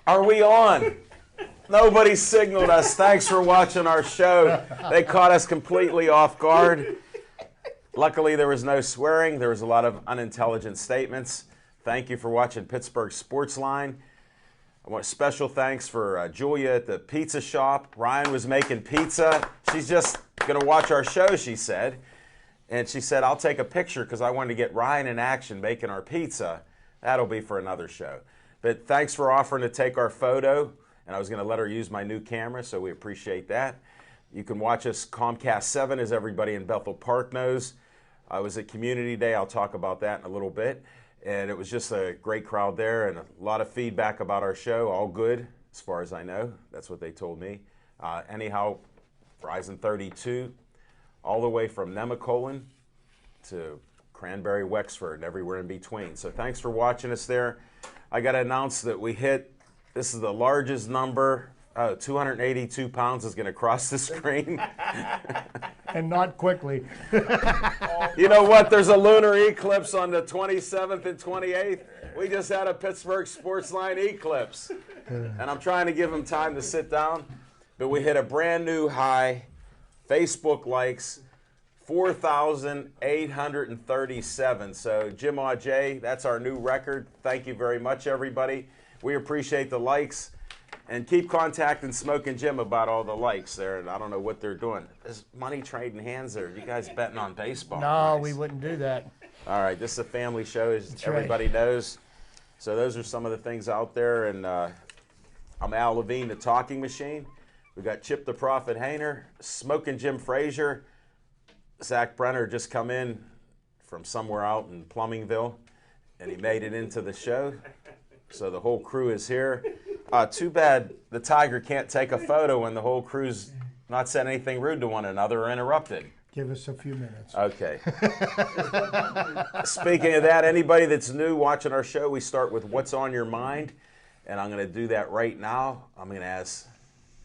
Are we on? Nobody signaled us. Thanks for watching our show. They caught us completely off guard. Luckily, there was no swearing. There was a lot of unintelligent statements. Thank you for watching Pittsburgh Sportsline. I want special thanks for Julia at the pizza shop. Ryan was making pizza. She's just going to watch our show, she said. And she said, I'll take a picture because I wanted to get Ryan in action making our pizza. That'll be for another show. But thanks for offering to take our photo. And I was going to let her use my new camera, so we appreciate that. You can watch us Comcast 7, as everybody in Bethel Park knows. I was at Community Day. I'll talk about that in a little bit. And it was just a great crowd there and a lot of feedback about our show. All good, as far as I know. That's what they told me. Anyhow, Verizon 32, all the way from Nemacolin to Cranberry, Wexford, and everywhere in between. So thanks for watching us there. I got to announce that we hit, this is the largest number, 282 pounds is going to cross the screen. And not quickly. You know what? There's a lunar eclipse on the 27th and 28th. We just had a Pittsburgh Sportsline eclipse. And I'm trying to give them time to sit down. But we hit a brand new high. Facebook likes 4,837. So Jim Audet, that's our new record. Thank you very much, everybody. We appreciate the likes. And keep contacting Smoke and Jim about all the likes there. And I don't know what they're doing. Is money trading hands there? You guys betting on baseball? No, Nice. we wouldn't do that. All right, this is a family show, as That's everybody right. knows. So those are some of the things out there. And I'm Al Levine, the talking machine. We got Chip the Prophet Hayner, Smoke and Jim Frazier. Zach Brenner just come in from somewhere out in Plumbingville, and he made it into the show. So the whole crew is here. Too bad the Tiger can't take a photo when the whole crew's not said anything rude to one another or interrupted. Give us a few minutes. Okay. Speaking of that, anybody that's new watching our show, we start with what's on your mind. And I'm going to do that right now. I'm going to ask,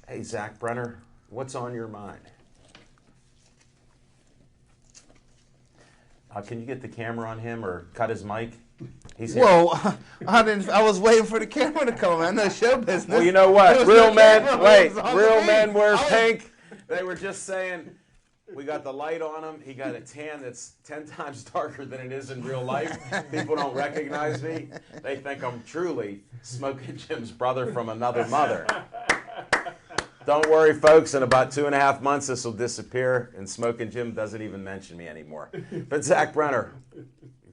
hey, Zach Brenner, what's on your mind? Can you get the camera on him or cut his mic? He's here. Whoa, I was waiting for the camera to come. I know show business. Well, you know what? Real men, wait, on real the men feed. wear pink. They were just saying, we got the light on him. He got a tan that's 10 times darker than it is in real life. People don't recognize me. They think I'm truly Smoking Jim's brother from another mother. Don't worry, folks. In about 2.5 months, this will disappear, and Smoking Jim doesn't even mention me anymore. But Zach Brenner,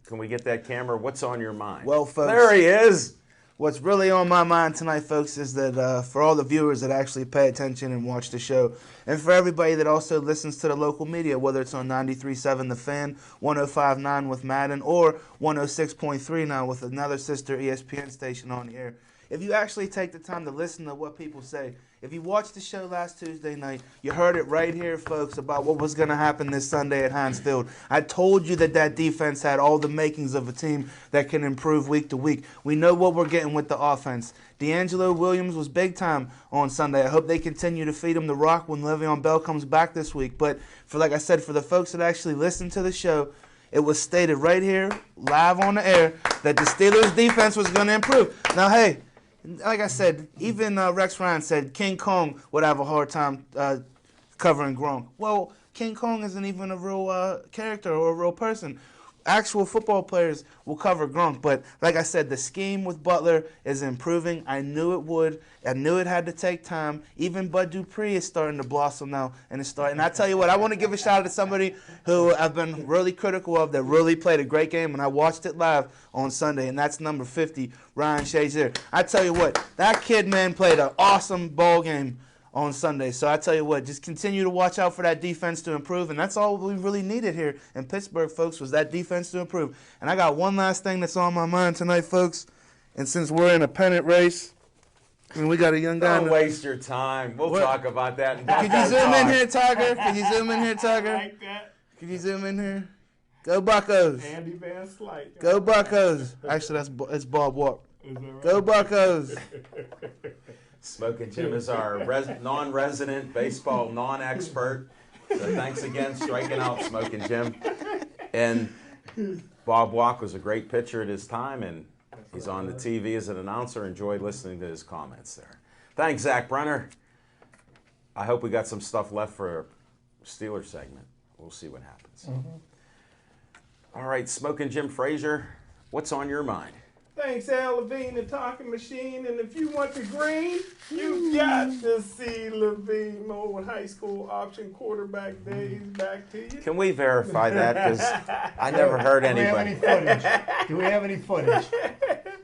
can we get that camera? What's on your mind? Well, folks, there he is. What's really on my mind tonight, folks, is that for all the viewers that actually pay attention and watch the show, and for everybody that also listens to the local media, whether it's on 93.7 The Fan, 105.9 with Madden, or 106.3 now with another sister ESPN station on the air, if you actually take the time to listen to what people say, if you watched the show last Tuesday night, you heard it right here, folks, about what was going to happen this Sunday at Heinz Field. I told you that defense had all the makings of a team that can improve week to week. We know what we're getting with the offense. D'Angelo Williams was big time on Sunday. I hope they continue to feed him the rock when Le'Veon Bell comes back this week. But like I said, for the folks that actually listen to the show, it was stated right here, live on the air, that the Steelers' defense was going to improve. Now, hey, like I said, even Rex Ryan said King Kong would have a hard time covering Gronk. Well, King Kong isn't even a real character or a real person. Actual football players will cover Gronk. But like I said, the scheme with Butler is improving. I knew it would. I knew it had to take time. Even Bud Dupree is starting to blossom now. And I tell you what, I want to give a shout out to somebody who I've been really critical of that really played a great game. And I watched it live on Sunday. And that's number 50, Ryan Shazier. I tell you what, that kid, man, played an awesome ball game on Sunday. So I tell you what, just continue to watch out for that defense to improve. And that's all we really needed here in Pittsburgh, folks, was that defense to improve. And I got one last thing that's on my mind tonight, folks. And since we're in a pennant race, and we got a young guy. Don't waste your time. We'll talk about that. Could you zoom in here, Tiger? Could you zoom in here, Tiger? Like that. Could you zoom in here? Go Buccos. Andy Van Slyke. Go Buccos. Actually, that's Bob Walk. Is that right? Go Buccos. Smoking Jim is our non-resident baseball non-expert. So thanks again, striking out Smoking Jim. And Bob Walk was a great pitcher at his time, and He's on the TV as an announcer. Enjoyed listening to his comments there. Thanks, Zach Brenner. I hope we got some stuff left for a Steelers segment. We'll see what happens. All right, Smoking Jim Frazier, what's on your mind? Thanks, Al Levine, the talking machine. And if you want the green, you got to see Levine. Old high school option quarterback days back to you. Can we verify that? Because I never heard Do we have any anybody. footage? Do we have any footage?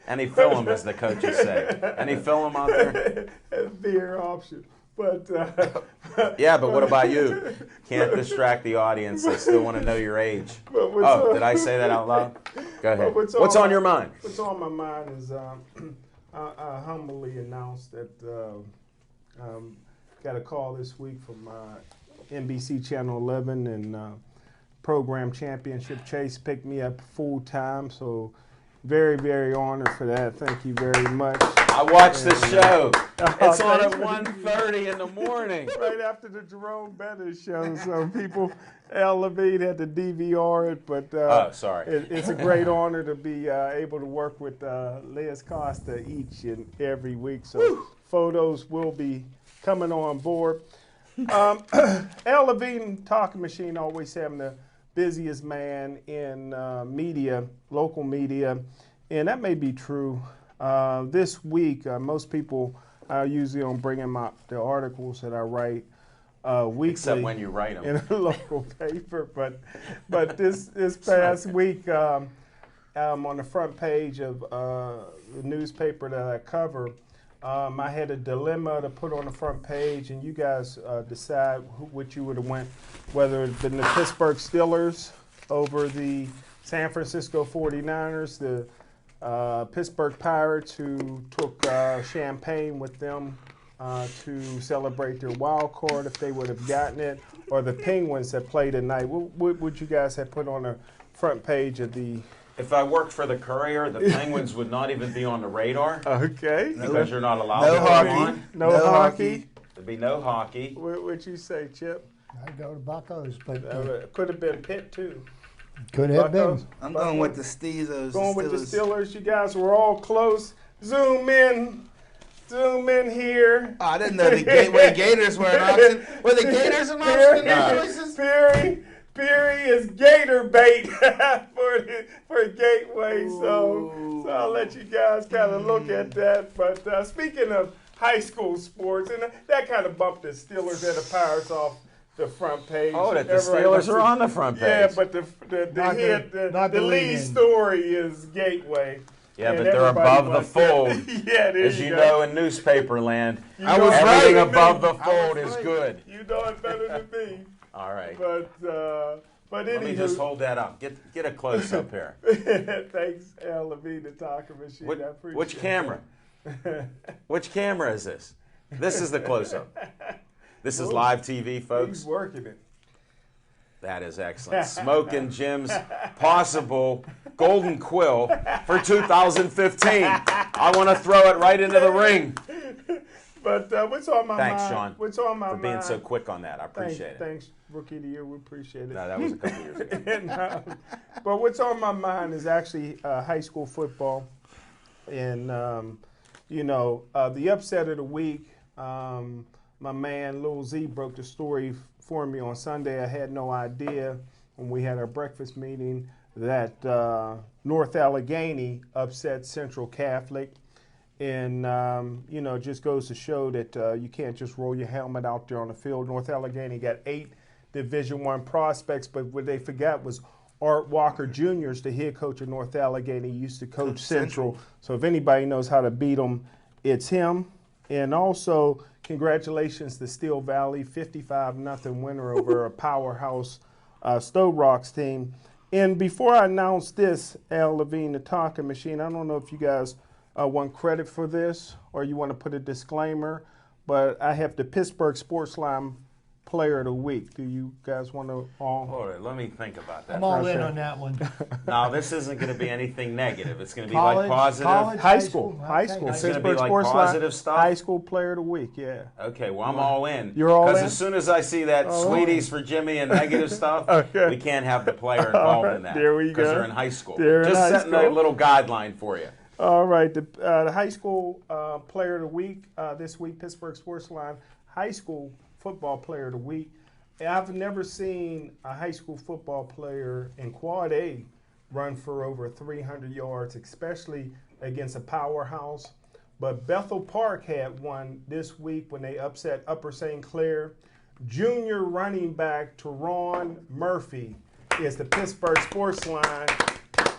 Any film, as the coaches say. Any film out there? Beer option. But Yeah, but what about you? Can't distract the audience. They still want to know your age. But what's Oh, up- did I say that out loud? Go ahead. what's What's on on my- your mind? what's on my mind is I humbly announced that got a call this week from NBC Channel 11 and Program Championship Chase picked me up full time. So very, very honored for that. Thank you very much. I watched the show. It's on at thanks. 1:30 in the morning. Right after the Jerome Bettis show, so people, Al Levine had to DVR it, but Oh, sorry. it's a great honor to be able to work with Liz Costa each and every week. So photos will be coming on board. Al Levine Talking Machine always say I'm the busiest man in media, local media, and that may be true. This week, most people usually don't bring in the articles that I write weekly. Except when you write In them. a local paper, but this past week, on the front page of the newspaper that I cover, I had a dilemma to put on the front page, and you guys decide which you would have went, whether it been the Pittsburgh Steelers over the San Francisco 49ers, the Pittsburgh Pirates, who took champagne with them to celebrate their wild card if they would have gotten it, or the Penguins that played tonight. What would you guys have put on the front page of the... If I worked for the Courier, the Penguins would not even be on the radar Okay. because you're not allowed No to go hockey. on. No hockey. There'd be no hockey. What'd you say, Chip? I'd go to Buccos, but Could have been Pitt, too. could have Buccos. been. I'm going with the Steezos. Going with the Steelers. Steelers. You guys were all close. Zoom in here. Oh, I didn't know the Gateway Gators were an option. Were the Gators an option in their choices? Peary is Gator bait for Gateway. So I'll let you guys kind of look at that. But speaking of high school sports, and that kind of bumped the Steelers and the Pirates off the front page. Oh, that the Everybody Steelers wants are to- on the front page. Yeah, but the Not hit, the- not the the lead lead-in. story is Gateway. Yeah, And but they're everybody above the wants fold. that. Yeah, there As you go. know, in newspaper land, I was everything right. above the I fold was is right. good. You know it better than me. All right. But Let me just hold that up. Get a close up here. Thanks, Al Levine, the talking machine. I appreciate Which camera? Which camera is this? This is the close up. This is live TV, He's folks. working it. That is excellent. Smoking Jim's possible golden quill for 2015. I want to throw it right into the ring. But what's on my Thanks, mind? Sean, What's on my for mind? being so quick on that. I appreciate it. Thanks, Rookie of the Year. We appreciate it. No, that was a couple years ago. And, but what's on my mind is actually high school football. And, the upset of the week, my man Lil Z broke the story for me on Sunday. I had no idea when we had our breakfast meeting that North Allegheny upset Central Catholic. And, it just goes to show that you can't just roll your helmet out there on the field. North Allegheny got 8 Division I prospects, but what they forgot was Art Walker Jr. is the head coach of North Allegheny. He used to coach Central. So if anybody knows how to beat them, it's him. And also, congratulations to Steel Valley, 55-0 winner over a powerhouse Stowe Rocks team. And before I announce this, Al Levine, the talking machine, I don't know if you guys want credit for this or you want to put a disclaimer, but I have the Pittsburgh Sportsline Player of the Week. Do you guys want to all? Hold it. Let me think about that. I'm all for a in second. on that one. No, this isn't going to be anything negative. It's going to be College, like positive. college. High school. Okay. High school. It's gonna be Pittsburgh like Sportsline positive stuff? High school Player of the Week, yeah. Okay, well, I'm all in. You're all Because in? as soon as I see that Sweeties for Jimmy and negative stuff, Okay. we can't have the player involved in that. There we Because go. they're in high school. They're in Just high setting a school. little guideline for you. All right, the high school player of the week this week, Pittsburgh Sports Line high school football player of the week. I've never seen a high school football player in Quad A run for over 300 yards, especially against a powerhouse. But Bethel Park had one this week when they upset Upper St. Clair. Junior running back Teron Murphy is the Pittsburgh Sports Line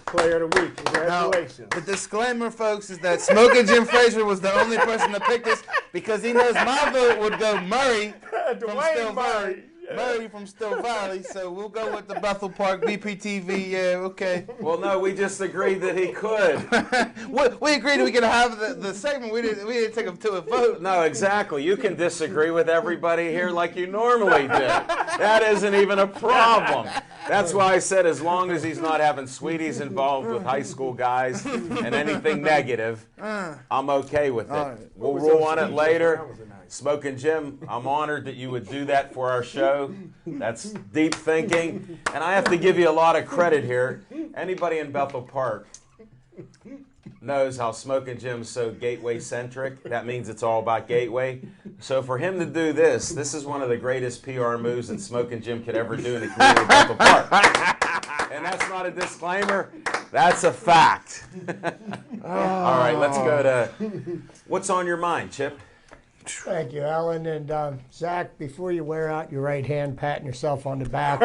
player of the week. Congratulations. Now, the disclaimer, folks, is that Smoking Jim Frazier was the only person to pick this because he knows my vote would go Murray from Still Valley. Murray from Still Valley, so we'll go with the Bethel Park BPTV. Yeah, okay. Well, no, we just agreed that he could. We agreed we could have the segment. We didn't take him to a vote. No, exactly. You can disagree with everybody here like you normally do. That isn't even a problem. That's why I said as long as he's not having sweeties involved with high school guys and anything negative, I'm okay with it. right. We'll rule on it later. Smoking Jim, I'm honored that you would do that for our show. That's deep thinking. And I have to give you a lot of credit here. Anybody in Bethel Park knows how Smoking Jim's so Gateway-centric. That means it's all about Gateway. So for him to do this is one of the greatest PR moves that Smoking Jim could ever do in the community of Bethel Park. And that's not a disclaimer. That's a fact. All right, let's go to what's on your mind, Chip? Thank you, Alan. And Zach, before you wear out your right hand, patting yourself on the back,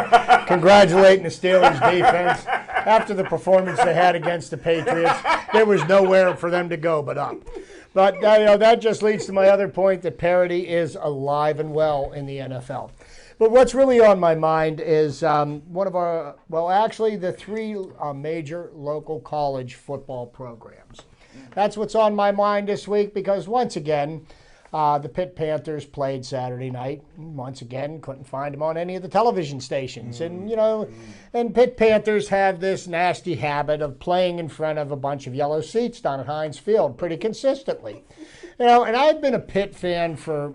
congratulating the Steelers defense. After the performance they had against the Patriots, there was nowhere for them to go but up. But that just leads to my other point that parity is alive and well in the NFL. But what's really on my mind is one of our, actually the three major local college football programs. That's what's on my mind this week because once again, the Pitt Panthers played Saturday night. Once again, couldn't find them on any of the television stations. And, and Pitt Panthers have this nasty habit of playing in front of a bunch of yellow seats down at Heinz Field pretty consistently. And I've been a Pitt fan for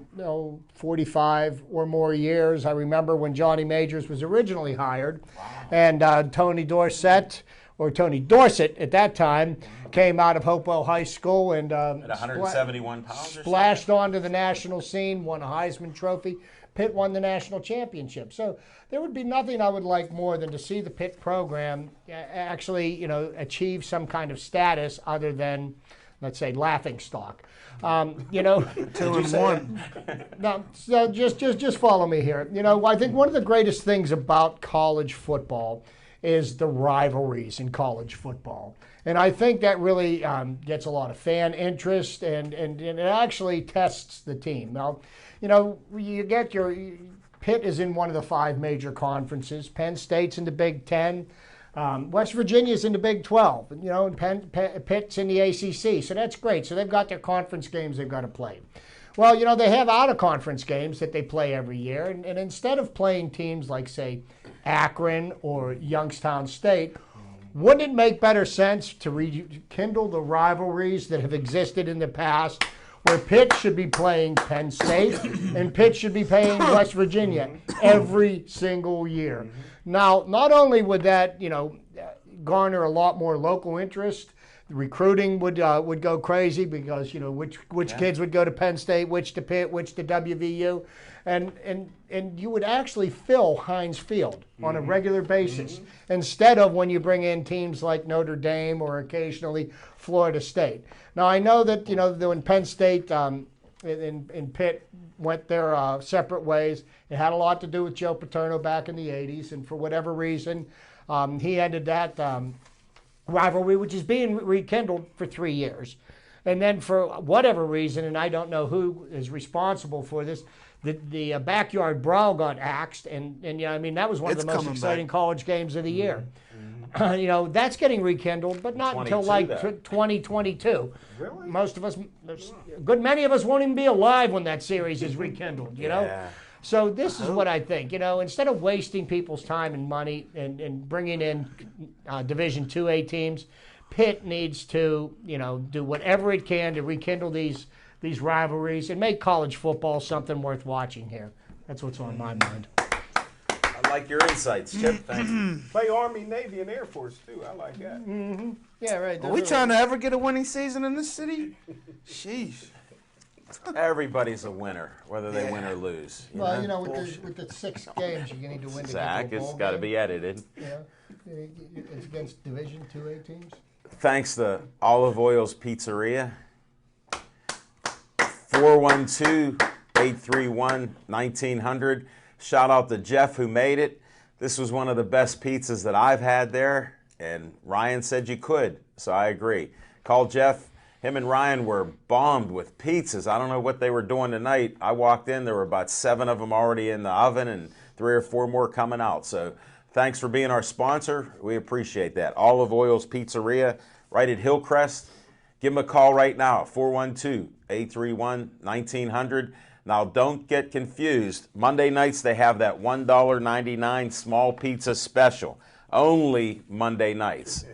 45 or more years. I remember when Johnny Majors was originally hired, and Tony Dorsett at that time, came out of Hopewell High School and At 171 pounds splashed onto the national scene, won a Heisman Trophy. Pitt won the national championship. So there would be nothing I would like more than to see the Pitt program actually, achieve some kind of status other than, let's say, laughingstock. 2-1. No, so just follow me here. I think one of the greatest things about college football is the rivalries in college football. And I think that really gets a lot of fan interest and it actually tests the team. Now, you get Pitt is in one of the 5 major conferences. Penn State's in the Big Ten. West Virginia's in the Big 12. And Pitt's in the ACC. So that's great. So they've got their conference games they've got to play. Well, they have out-of-conference games that they play every year. And instead of playing teams like, say, Akron or Youngstown State, wouldn't it make better sense to rekindle the rivalries that have existed in the past where Pitt should be playing Penn State and Pitt should be playing West Virginia every single year? Now, not only would that, garner a lot more local interest, the recruiting would go crazy because, which kids would go to Penn State, which to Pitt, which to WVU. And you would actually fill Heinz Field on a regular basis instead of when you bring in teams like Notre Dame or occasionally Florida State. Now, I know that, when Penn State and Pitt went their separate ways, it had a lot to do with Joe Paterno back in the 80s. And for whatever reason, he ended that rivalry, which is being rekindled for 3 years. And then for whatever reason, and I don't know who is responsible for this, the backyard brawl got axed, and that was one of the most exciting college games of the year. That's getting rekindled, but not until like 2022. Really? Most of us, many of us won't even be alive when that series is rekindled. Yeah. So this is what I think. Instead of wasting people's time and money and bringing in Division IIA teams, Pitt needs to do whatever it can to rekindle these rivalries and make college football something worth watching here. That's what's on my mind. I like your insights, Chip. Thank you. Play Army, Navy, and Air Force too. I like that. Yeah, right. Are we trying to ever get a winning season in this city? Sheesh. Everybody's a winner, whether they win or lose. Well, you know, with the 6 games, you need to win to Zach, get to a it's bowl got to game. be edited. You know, it's against Division 2A teams. Thanks to Olive Oil's Pizzeria. 412-831-1900. Shout out to Jeff who made it. This was one of the best pizzas that I've had there, and Ryan said you could, so I agree. Call Jeff. Him and Ryan were bombed with pizzas. I don't know what they were doing tonight. I walked in, there were about 7 of them already in the oven and 3 or 4 more coming out. So thanks for being our sponsor. We appreciate that. Olive Oil's Pizzeria, right at Hillcrest. Give them a call right now, 412-831-1900. Now, don't get confused. Monday nights, they have that $1.99 small pizza special. Only Monday nights.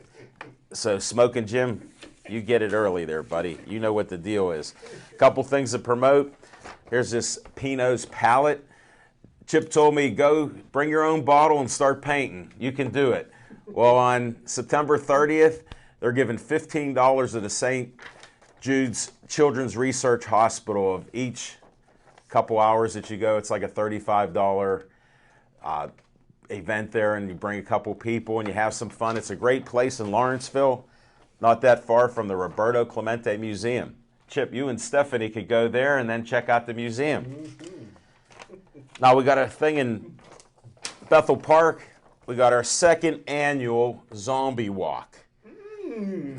So, Smoking Jim, you get it early there, buddy. You know what the deal is. A couple things to promote. Here's this Pinot's palette. Chip told me, go bring your own bottle and start painting. You can do it. Well, on September 30th, they're giving $15 to the St. Jude's Children's Research Hospital of each couple hours that you go. It's like a $35 event there, and you bring a couple people and you have some fun. It's a great place in Lawrenceville, not that far from the Roberto Clemente Museum. Chip, you and Stephanie could go there and then check out the museum. Now we got a thing in Bethel Park. We got our 2nd annual zombie walk.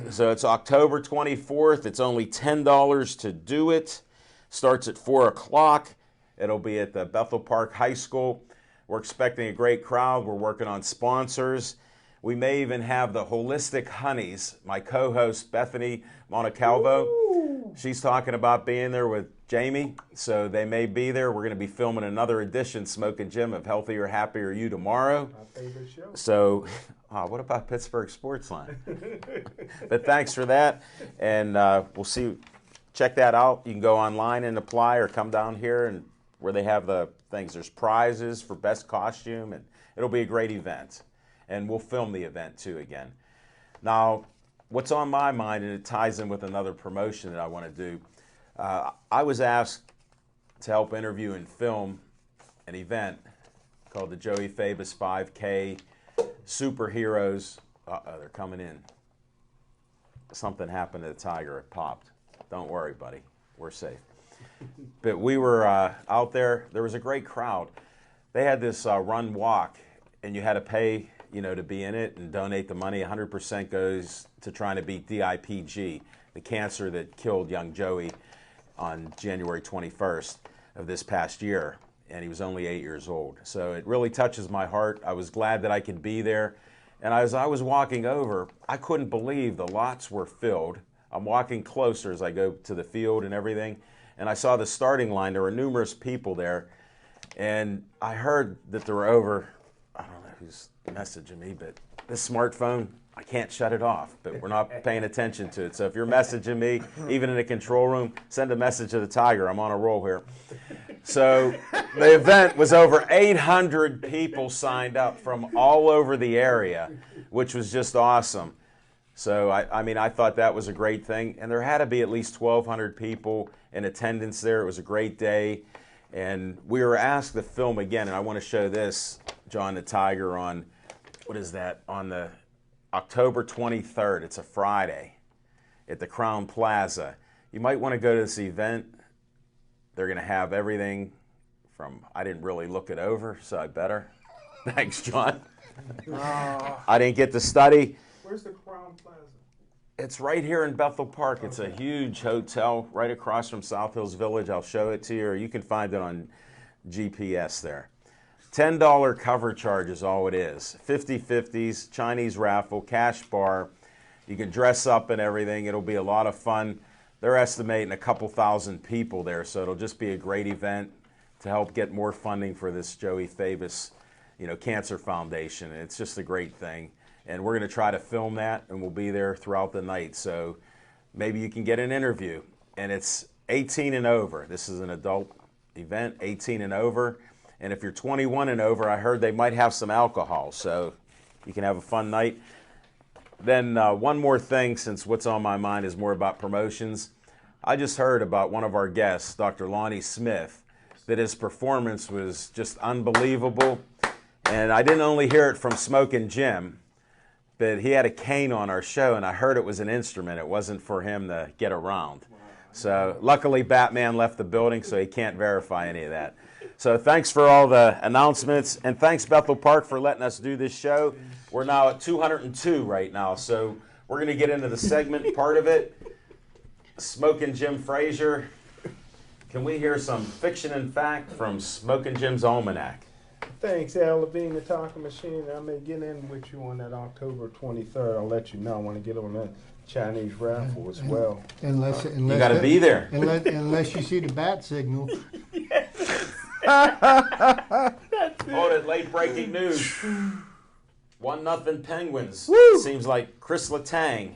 So it's October 24th. It's only $10 to do it. Starts at 4 o'clock. It'll be at the Bethel Park High School. We're expecting a great crowd. We're working on sponsors. We may even have the Holistic Honeys, my co-host Bethany Montecalvo. She's talking about being there with Jamie, so they may be there. We're going to be filming another edition, Smoking Jim, of Healthier, Happier You tomorrow. My favorite show. So, what about Pittsburgh Sportsline? But thanks for that, and we'll see. Check that out. You can go online and apply, or come down here and where they have the things. There's prizes for best costume, and it'll be a great event. And we'll film the event too again. Now, what's on my mind, and it ties in with another promotion that I want to do. I was asked to help interview and film an event called the Joey Fabus 5K Superheroes. They're coming in. Something happened to the Tiger. It popped. Don't worry, buddy. We're safe. But we were out there. There was a great crowd. They had this run walk, and you had to pay, to be in it and donate the money. 100% goes to trying to beat DIPG, the cancer that killed young Joey on January 21st of this past year. And he was only 8 years old. So it really touches my heart. I was glad that I could be there. And as I was walking over, I couldn't believe the lots were filled. I'm walking closer as I go to the field and everything. And I saw the starting line. There were numerous people there. And I heard that there were over, I don't know who's messaging me, but this smartphone, I can't shut it off, but we're not paying attention to it. So if you're messaging me, even in the control room, send a message to the Tiger. I'm on a roll here. So the event was over 800 people signed up from all over the area, which was just awesome. So I thought that was a great thing. And there had to be at least 1,200 people in attendance there. It was a great day. And we were asked to film again, and I want to show this, John the Tiger, on, what is that, on the October 23rd. It's a Friday at the Crown Plaza. You might want to go to this event. They're going to have everything from, I didn't really look it over, so I better. Thanks, John. I didn't get to study. Where's the Crown Plaza? It's right here in Bethel Park. It's a huge hotel right across from South Hills Village. I'll show it to you, or you can find it on GPS there. $10 cover charge is all it is. 50/50s, Chinese raffle, cash bar. You can dress up and everything. It'll be a lot of fun. They're estimating a couple thousand people there, so it'll just be a great event to help get more funding for this Joey Fabus, Cancer Foundation. It's just a great thing. And we're going to try to film that, and we'll be there throughout the night. So maybe you can get an interview. And it's 18 and over. This is an adult event, 18 and over. And if you're 21 and over, I heard they might have some alcohol, so you can have a fun night. Then one more thing, since what's on my mind is more about promotions. I just heard about one of our guests, Dr. Lonnie Smith, that his performance was just unbelievable. And I didn't only hear it from Smokin' Jim, but he had a cane on our show, and I heard it was an instrument. It wasn't for him to get around. So luckily Batman left the building, so he can't verify any of that. So thanks for all the announcements, and thanks Bethel Park for letting us do this show. We're now at 202 right now, so we're going to get into the segment part of it. Smokin' Jim Frazier. Can we hear some fiction and fact from Smokin' Jim's Almanac? Thanks, Al Levine, the talking machine. I may get in with you on that October 23rd. I'll let you know. I want to get on that Chinese raffle as well. Unless You got to be there. Unless you see the bat signal. Oh, that late breaking news. 1-0 Penguins. Woo! Seems like Chris Letang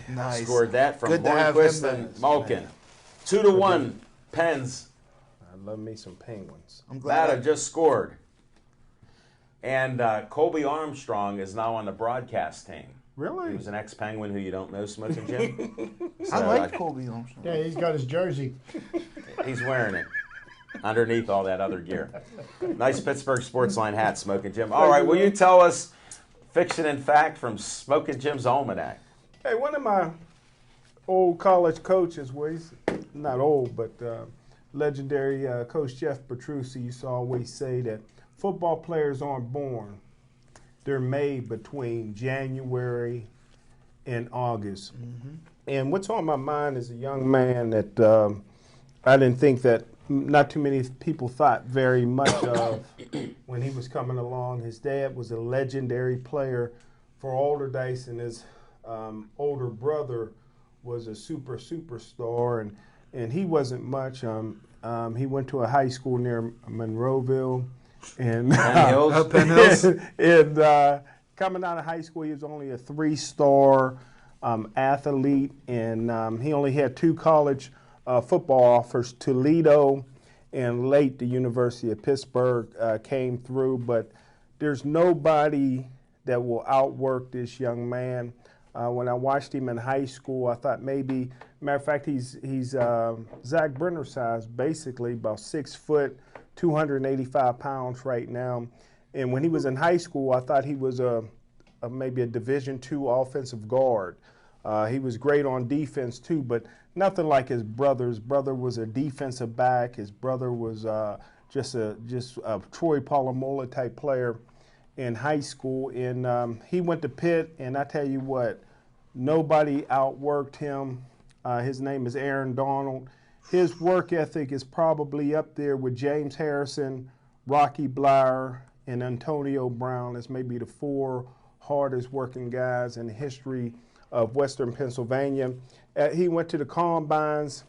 Nice. scored that from Good to have Hornquist him and back. Malkin. 2-1 Pens. I love me some Penguins. I'm glad. Lada just scored. And Colby Armstrong is now on the broadcast team. He Really? was an ex-Penguin who you don't know, Smokin' Jim. I So, like Colby Armstrong. Yeah, he's got his jersey. He's wearing it underneath all that other gear. Nice Pittsburgh Sportsline hat, Smokin' Jim. All right, will you tell us fiction and fact from Smokin' Jim's Almanac? Hey, one of my old college coaches, well, he's not old, but legendary Coach Jeff Petrucci used to always say that football players aren't born. They're made between January and August. And what's on my mind is a young man that I didn't think that not too many people thought very much of when he was coming along. His dad was a legendary player for Alderdice, and his older brother was a superstar, and he wasn't much. He went to a high school near Monroeville, and Penn Hills? Penn Hills. and coming out of high school, he was only a 3-star athlete, and he only had 2 college football offers. Toledo and late the University of Pittsburgh came through, but there's nobody that will outwork this young man. When I watched him in high school, I thought maybe, matter of fact, he's Zach Brenner size, basically about 6 foot, 285 pounds right now. And when he was in high school, I thought he was maybe a Division II offensive guard. He was great on defense too, but nothing like his brother. His brother was a defensive back. His brother was just a Troy Polamalu type player in high school, and he went to Pitt, and I tell you what, nobody outworked him. His name is Aaron Donald. His work ethic is probably up there with James Harrison, Rocky Blyer, and Antonio Brown as maybe the 4 hardest working guys in the history of Western Pennsylvania. He went to the Combines,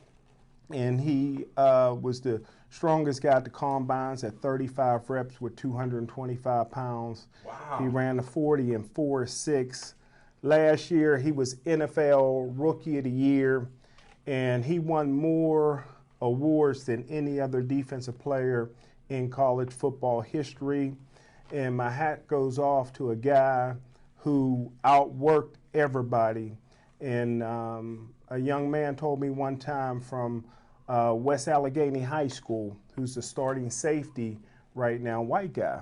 and he was the strongest guy at the Combines at 35 reps with 225 pounds. Wow. He ran the 40 in 4.6. Last year, he was NFL Rookie of the Year, and he won more awards than any other defensive player in college football history. And my hat goes off to a guy who outworked everybody. And a young man told me one time from West Allegheny High School, who's the starting safety right now, white guy,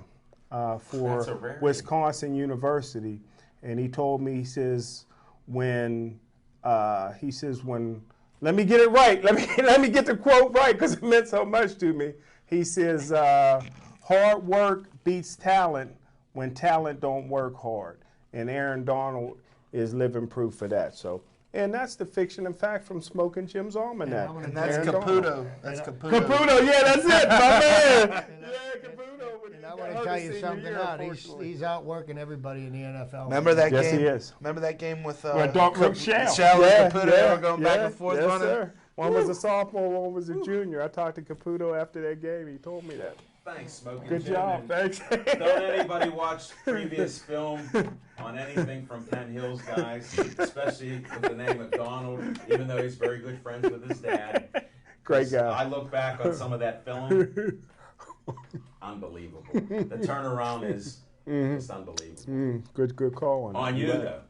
for Wisconsin University. And he told me, he says, when, let me get it right. Let me get the quote right, because it meant so much to me. He says, hard work beats talent when talent don't work hard. And Aaron Donald is living proof of that. So, and that's the fiction and fact from Smokin' Jim's Almanac. And that's Aaron Caputo. Donald. That's Caputo. Caputo, yeah, that's it, my man. Yeah, Caputo. And I want to tell you something out. He's outworking everybody in the NFL. Remember that Yes, game? he is. Remember that game with Shell. Shell and Caputo? They were going back and forth yes, running. sir. One was a sophomore, one was a junior. I talked to Caputo after that game. He told me that. Thanks, Smokin' Good Jim. job. And Thanks. Don't anybody watch previous film on anything from Penn Hills, guys, especially with the name of Donald, even though he's very good friends with his dad. Great guy. I look back on some of that film. unbelievable. The turnaround is just unbelievable. Good call On you, though.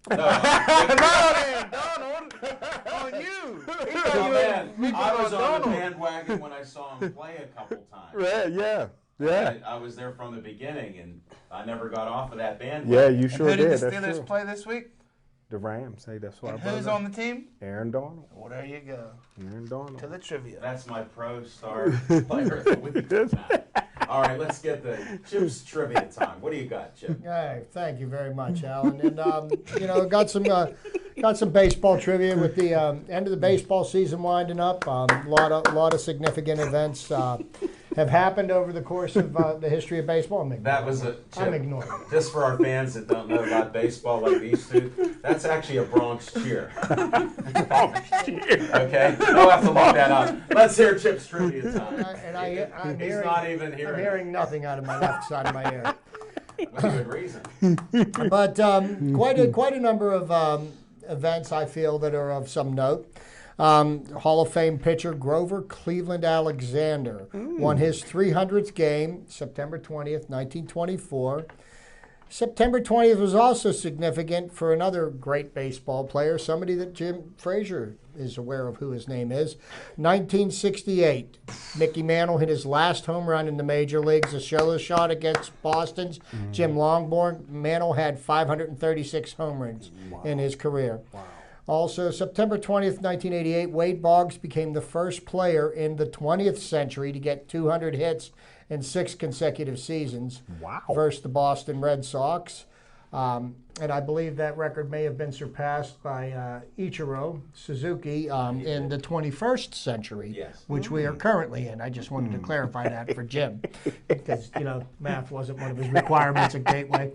No, Donald, on you. oh, man, I was on the bandwagon when I saw him play a couple times. Yeah. I was there from the beginning, and I never got off of that bandwagon. Yeah, you sure Who did did. the That's Steelers true. play this week? The Rams. Hey, that's why I And brought who's it up. on the team? Aaron Donald. Well, there you go. Aaron Donald. To the trivia. That's my pro star player of the week. All right, let's get the Chip's trivia time. What do you got, Chip? Hey, thank you very much, Alan. And got some baseball trivia with the end of the baseball season winding up. A lot of significant events have happened over the course of the history of baseball. That was a I'm Chip. ignoring it. Just for our fans that don't know about baseball like these two, that's actually a Bronx cheer. Okay? I'll have to look that up. Let's hear Chip's trivia time. I'm He's not even hearing I'm it. hearing nothing out of my left side of my ear. With a good reason. But quite a number of events I feel that are of some note. Hall of Fame pitcher Grover Cleveland Alexander won his 300th game September 20th, 1924. September 20th was also significant for another great baseball player, somebody that Jim Frazier is aware of who his name is. 1968, Mickey Mantle hit his last home run in the major leagues, a solo shot against Boston's Jim Longborn. Mantle had 536 home runs in his career. Wow. Also, September 20th, 1988, Wade Boggs became the first player in the 20th century to get 200 hits in 6 consecutive seasons versus the Boston Red Sox. And I believe that record may have been surpassed by Ichiro Suzuki in the 21st century, Yes. which we are currently in. I just wanted to clarify that for Jim, because, math wasn't one of his requirements at Gateway.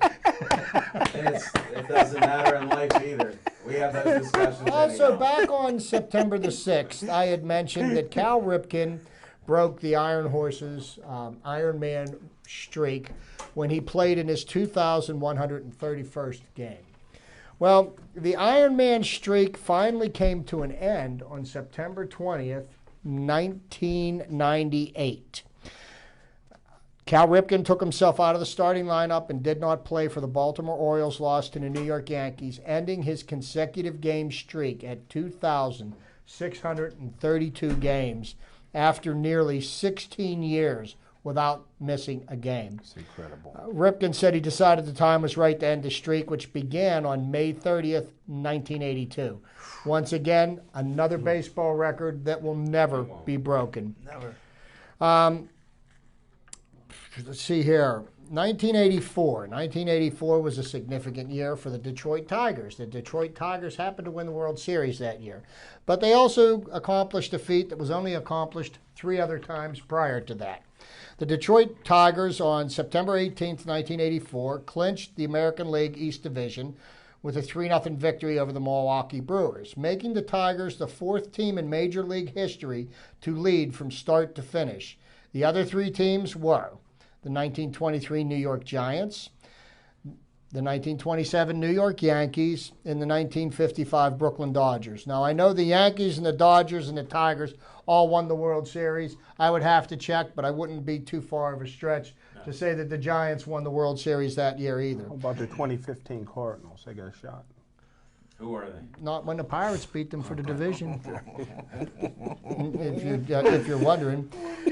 And it doesn't matter in life either. We have those discussions. Also, anyhow. back on September the 6th, I had mentioned that Cal Ripken broke the Iron Horses Ironman streak when he played in his 2,131st game. Well, the Ironman streak finally came to an end on September 20th, 1998. Cal Ripken took himself out of the starting lineup and did not play for the Baltimore Orioles, lost to the New York Yankees, ending his consecutive game streak at 2,632 games after nearly 16 years without missing a game. It's incredible. Ripken said he decided the time was right to end the streak, which began on May 30th, 1982. Once again, another baseball record that will never be broken. Never. Let's see here. 1984. 1984 was a significant year for the Detroit Tigers. The Detroit Tigers happened to win the World Series that year. But they also accomplished a feat that was only accomplished 3 other times prior to that. The Detroit Tigers on September 18th, 1984, clinched the American League East Division with a 3-0 victory over the Milwaukee Brewers, making the Tigers the 4th team in Major League history to lead from start to finish. The other 3 teams were the 1923 New York Giants, the 1927 New York Yankees, and the 1955 Brooklyn Dodgers. Now, I know the Yankees and the Dodgers and the Tigers all won the World Series. I would have to check, but I wouldn't be too far of a stretch to say that the Giants won the World Series that year either. How about the 2015 Cardinals? They got a shot. Who are they? Not when the Pirates beat them for the division, if you're wondering.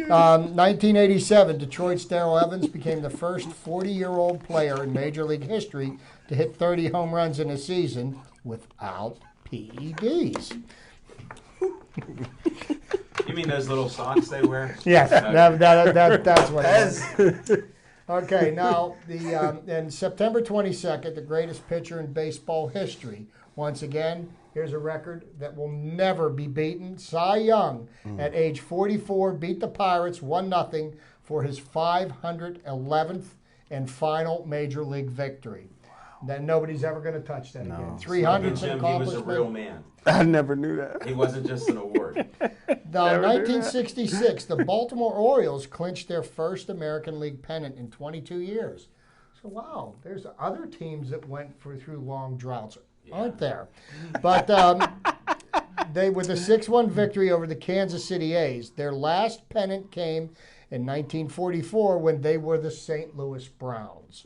1987, Detroit's Darrell Evans became the first 40-year-old player in Major League history to hit 30 home runs in a season without PEDs. You mean those little socks they wear? Yes, that's what it is. Okay, now, and September 22nd, the greatest pitcher in baseball history. Once again, here's a record that will never be beaten. Cy Young, at age 44, beat the Pirates 1-0 for his 511th and final Major League victory. Then nobody's ever going to touch that again. 300 Jim, he was a real man. I never knew that. He wasn't just an award. Now, 1966, the Baltimore Orioles clinched their first American League pennant in 22 years. So, wow, there's other teams that went through long droughts, aren't there? But they, with a 6-1 victory over the Kansas City A's, their last pennant came in 1944 when they were the St. Louis Browns.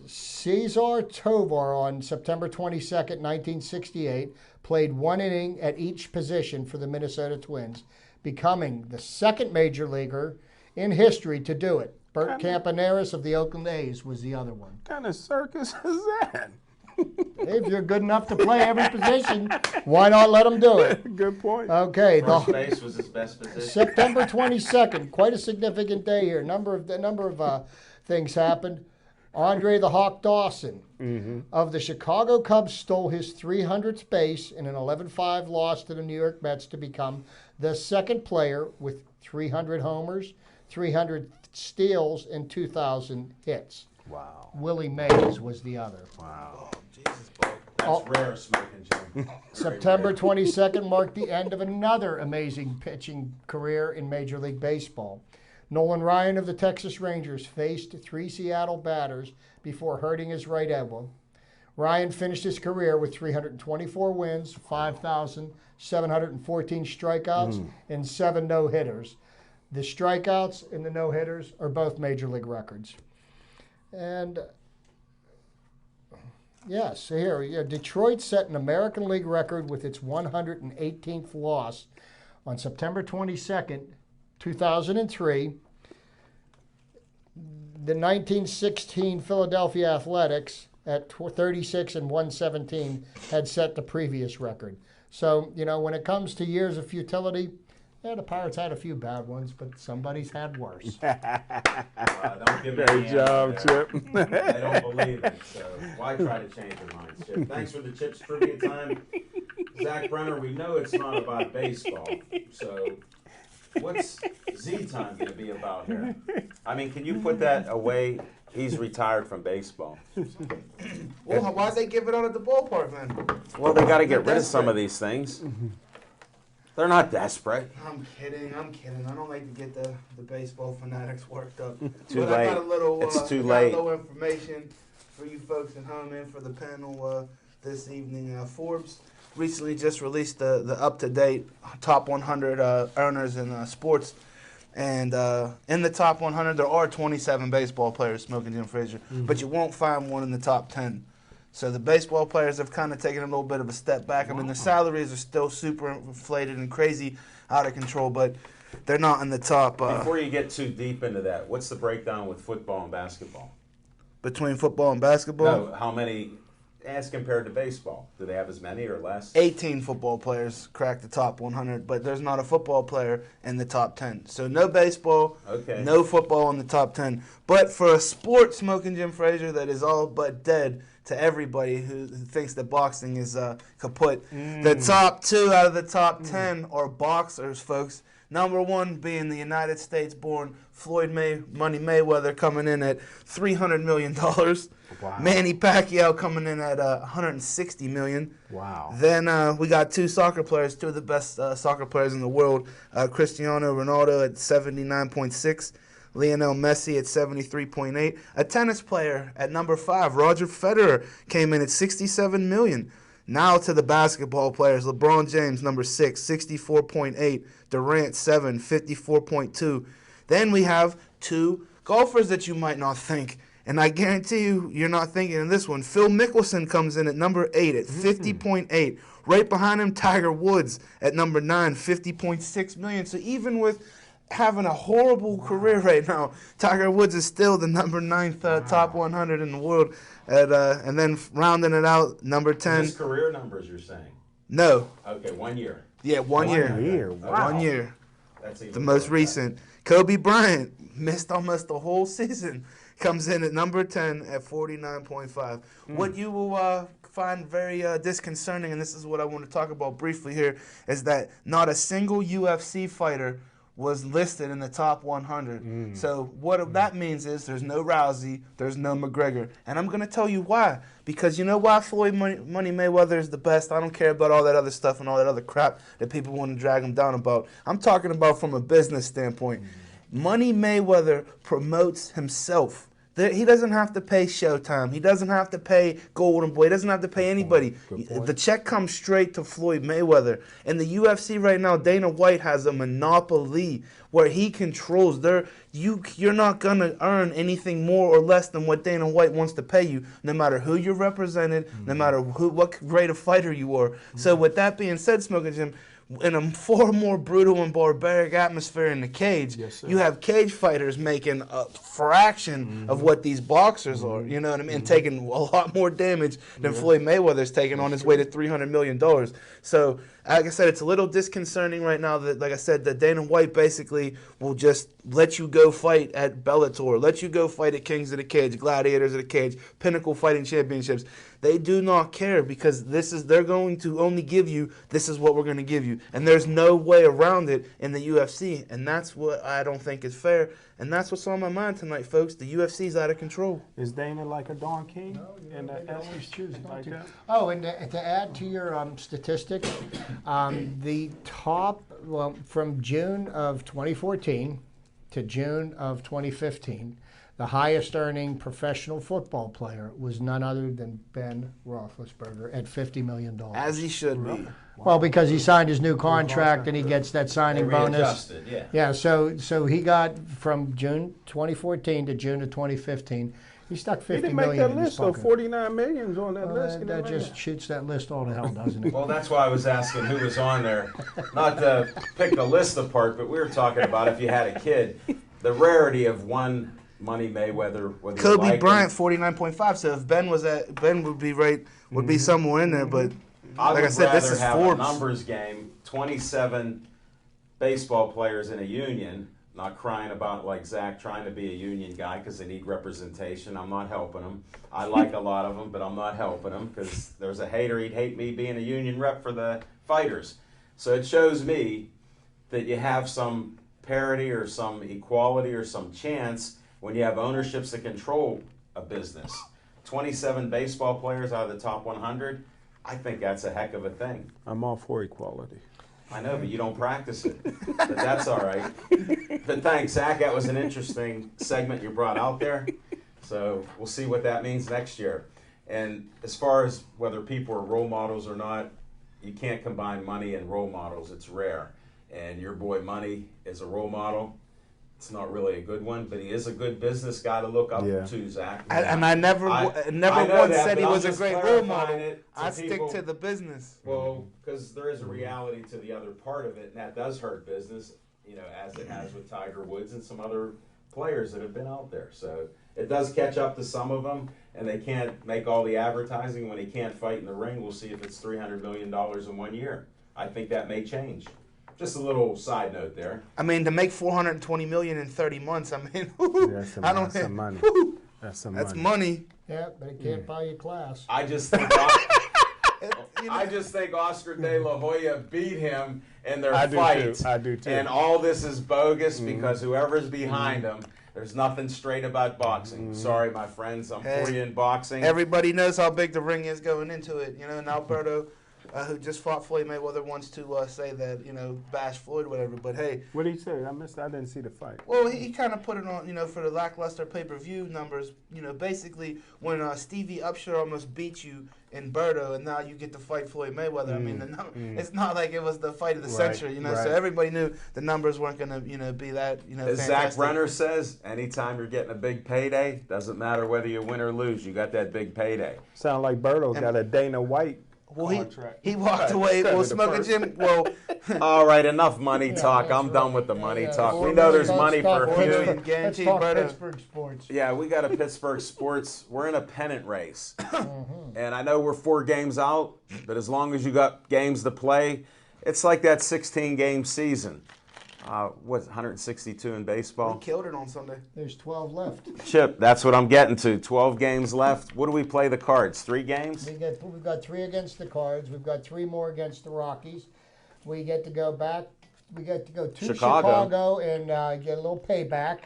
Cesar Tovar on September 22nd, 1968, played 1 inning at each position for the Minnesota Twins, becoming the second major leaguer in history to do it. Bert Campaneris of the Oakland A's was the other one. What kind of circus is that? If you're good enough to play every position, why not let them do it? Good point. Okay, First base was his best position. September 22nd, quite a significant day here. A number of things happened. Andre the Hawk Dawson of the Chicago Cubs stole his 300th base in an 11-5 loss to the New York Mets to become the second player with 300 homers, 300 steals, and 2,000 hits. Wow. Willie Mays was the other. Wow. Jesus, Bo. That's rare, Smoking Jim. September 22nd marked the end of another amazing pitching career in Major League Baseball. Nolan Ryan of the Texas Rangers faced 3 Seattle batters before hurting his right elbow. Ryan finished his career with 324 wins, 5,714 strikeouts, and 7 no-hitters. The strikeouts and the no-hitters are both Major League records. And yes, here, Detroit set an American League record with its 118th loss on September 22nd, 2003. The 1916 Philadelphia Athletics at 36 and 117 had set the previous record. So, when it comes to years of futility, the Pirates had a few bad ones, but somebody's had worse. Don't give me Great any job, answer Chip. there. They don't believe it, so why try to change their minds, Chip? Thanks for the Chips trivia time. Zach Brenner, we know it's not about baseball, so what's Z time going to be about here? I mean, can you put that away? He's retired from baseball. Well, why'd they give it out at the ballpark then? Well, they got to get rid of some of these things. They're not desperate. I'm kidding. I don't like to get the baseball fanatics worked up. Too but late. I got a little, It's too I got late. a little information for you folks at home and for the panel this evening. Forbes recently just released the up-to-date top 100 earners in sports. And in the top 100, there are 27 baseball players, Smoking Jim Frazier, but you won't find one in the top 10. So the baseball players have kind of taken a little bit of a step back. I mean, the salaries are still super inflated and crazy, out of control, but they're not in the top. Before you get too deep into that, what's the breakdown with football and basketball? Between football and basketball? No, how many, as compared to baseball? Do they have as many or less? 18 football players crack the top 100, but there's not a football player in the top 10. So no baseball, Okay. no football in the top 10. But for a sport, Smoking Jim Frazier, that is all but dead to everybody who thinks that boxing is kaput. The top 2 out of the top 10 are boxers, folks. Number 1 being the United States-born Floyd Money Mayweather, coming in at $300 million. Wow. Manny Pacquiao coming in at $160 million. Wow. Then we got 2 soccer players, 2 of the best soccer players in the world. Cristiano Ronaldo at 79.6. Lionel Messi at 73.8. A tennis player at number 5, Roger Federer, came in at $67 million. Now to the basketball players. LeBron James, number 6, $64.8. Durant, 7, $54.2. Then we have 2 golfers that you might not think. And I guarantee you're not thinking of this one. Phil Mickelson comes in at number 8 at 50.8. Right behind him, Tiger Woods at number 9, $50.6 million. So even with having a horrible career right now, Tiger Woods is still the number 9th top 100 in the world. And then rounding it out, number 10. His career numbers, you're saying? No. Okay, 1 year. Yeah, 1 year. 1 year. Wow. 1 year. That's even The most better. recent. Kobe Bryant missed almost the whole season. Comes in at number 10 at 49.5. What you will find very disconcerting, and this is what I want to talk about briefly here, is that not a single UFC fighter was listed in the top 100. So what that means is there's no Rousey, there's no McGregor. And I'm going to tell you why. Because you know why Floyd Money Mayweather is the best? I don't care about all that other stuff and all that other crap that people want to drag him down about. I'm talking about from a business standpoint. Money Mayweather promotes himself. He doesn't have to pay Showtime. He doesn't have to pay Golden Boy. He doesn't have to pay anybody. The check comes straight to Floyd Mayweather. In the UFC right now, Dana White has a monopoly where he controls. You're not going to earn anything more or less than what Dana White wants to pay you, no matter who you're represented, no matter what grade of fighter you are. So with that being said, Smoking Jim, in a far more brutal and barbaric atmosphere in the cage, you have cage fighters making a fraction of what these boxers are, you know what I mean, and taking a lot more damage than Floyd Mayweather's taking on his way to $300 million. So, like I said, it's a little disconcerting right now that, like I said, that Dana White basically will just let you go fight at Bellator, let you go fight at Kings of the Cage, Gladiators of the Cage, Pinnacle Fighting Championships. They do not care because they're going to only give you, this is what we're going to give you. And there's no way around it in the UFC. And that's what I don't think is fair. And that's what's on my mind tonight, folks. The UFC's out of control. Is Dana like a Don King? No, and they always choose not like to. that? Oh, and to add to your statistics, the top, well, from June of 2014 to June of 2015, the highest earning professional football player was none other than Ben Roethlisberger at $50 million. As he should be. Well, because he signed his new contract and he gets that signing bonus. Readjusted, yeah. Yeah, so he got from June 2014 to June of 2015, he stuck He $50 didn't make million that in his list, though. pocket. 49 million's on that list. That just shoots that list all to hell, doesn't it? Well, that's why I was asking who was on there. Not to pick the list apart, but we were talking about if you had a kid, the rarity of one Money Mayweather. Whether you Kobe like Bryant, him. 49.5. So if Ben would be right, would be somewhere in there. But I like would I said, this rather is have Forbes. a numbers game, 27 baseball players in a union, not crying about like Zach trying to be a union guy because they need representation. I'm not helping them. I like a lot of them, but I'm not helping them because there's a hater. He'd hate me being a union rep for the fighters. So it shows me that you have some parity or some equality or some chance when you have ownerships that control a business. 27 baseball players out of the top 100, I think that's a heck of a thing. I'm all for equality. I know, but you don't practice it. But that's all right. But thanks, Zach. That was an interesting segment you brought out there. So we'll see what that means next year. And as far as whether people are role models or not, you can't combine money and role models. It's rare. And your boy Money is a role model. It's not really a good one, but he is a good business guy to look up to, Zach. And I never I once that, said he but I'm was a just great role clarifying model. it to I people. stick to the business. Well, because there is a reality to the other part of it, and that does hurt business, you know, as it has with Tiger Woods and some other players that have been out there. So it does catch up to some of them, and they can't make all the advertising when he can't fight in the ring. We'll see if it's $300 million in 1 year. I think that may change. Just a little side note there. I mean, to make $420 million in 30 months. I mean, That's some, I don't. that's some money. Woo, That's some that's money. money. Yeah, but it can't buy you class. I just think I just think Oscar De La Hoya beat him in their I do fight. too. I do too. And all this is bogus because whoever's behind him, there's nothing straight about boxing. Sorry, my friends, I'm Hey, for you in boxing. Everybody knows how big the ring is going into it. You know, and Alberto, who just fought Floyd Mayweather, wants to say that, you know, bash Floyd, whatever. But hey, What did he say? I missed. I didn't see the fight. well, he kind of put it on, you know, for the lackluster pay-per-view numbers. You know, basically when Stevie Upshur almost beat you in Berto, and now you get to fight Floyd Mayweather. I mean, it's not like it was the fight of the Right, century, you know. right. So everybody knew the numbers weren't going to, you know, be that, you know, As Zach fantastic. Brenner says, anytime you're getting a big payday, doesn't matter whether you win or lose, you got that big payday. Sound like Berto got a Dana White Well, contract. he walked away. Cut Well, it to Smoking first. Jim. Well, All right, enough money talk. that's I'm done right. with the money Yeah, talk. 4 We know there's million, money for let's a talk few. Pittsburgh. Guaranteed, Let's talk brother. Pittsburgh sports. Yeah, we got a Pittsburgh sports. We're in a pennant race. And I know we're 4 games out, but as long as you got games to play, it's like that 16-game season. What's 162 in he baseball? killed it on Sunday. There's 12 left. Chip, that's what I'm getting to. 12 games left. What do we play the Cards? 3 games? We've got 3 against the Cards. We've got 3 more against the Rockies. We get to go back. We get to go to Chicago and get a little payback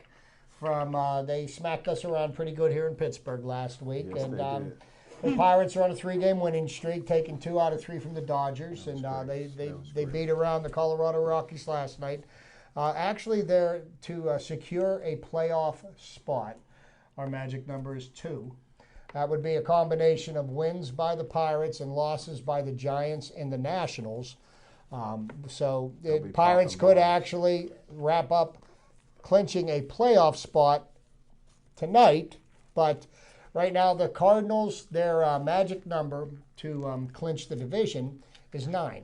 from. They smacked us around pretty good here in Pittsburgh last week, Yes, and they did. the Pirates are on a 3-game winning streak, taking 2 out of 3 from the Dodgers, and they beat around the Colorado Rockies last night. Actually, they're to secure a playoff spot. Our magic number is 2. That would be a combination of wins by the Pirates and losses by the Giants and the Nationals. So the Pirates could actually wrap up clinching a playoff spot tonight, but right now the Cardinals, their magic number to clinch the division is 9.